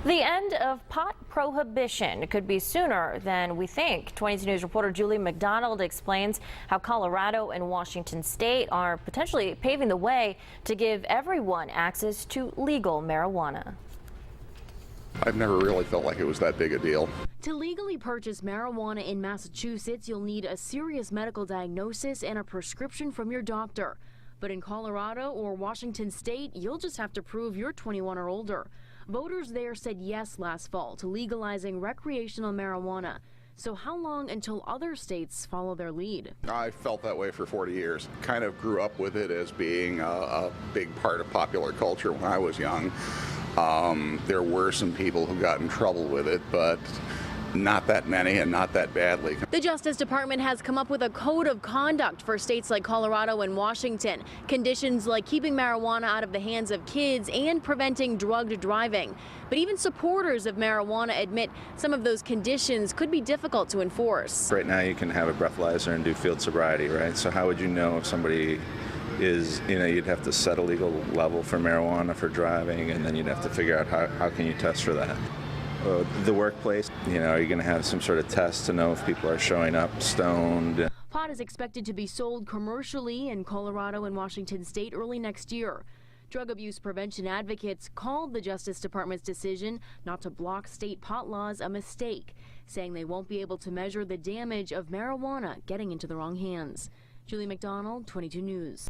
The end of pot prohibition could be sooner than we think. 22 News reporter Julie McDonald explains how Colorado and Washington State are potentially paving the way to give everyone access to legal marijuana. I've never really felt like it was that big a deal. To legally purchase marijuana in Massachusetts, you'll need a serious medical diagnosis and a prescription from your doctor. But in Colorado or Washington State, you'll just have to prove you're 21 or older. Voters there said yes last fall to legalizing recreational marijuana. So how long until other states follow their lead? I felt that way for 40 years. Kind of grew up with it as being a big part of popular culture when I was young. There were some people who got in trouble with it, but not that many and not that badly. The Justice Department has come up with a code of conduct for states like Colorado and Washington. Conditions like keeping marijuana out of the hands of kids and preventing drugged driving. But even supporters of marijuana admit some of those conditions could be difficult to enforce. Right now you can have a breathalyzer and do field sobriety, right? So how would you know if somebody is, you'd have to set a legal level for marijuana for driving, and then you'd have to figure out how can you test for that. The workplace, are you going to have some sort of test to know if people are showing up stoned? Pot is expected to be sold commercially in Colorado and Washington State early next year. Drug abuse prevention advocates called the Justice Department's decision not to block state pot laws a mistake, saying they won't be able to measure the damage of marijuana getting into the wrong hands. Julie McDonald, 22 News.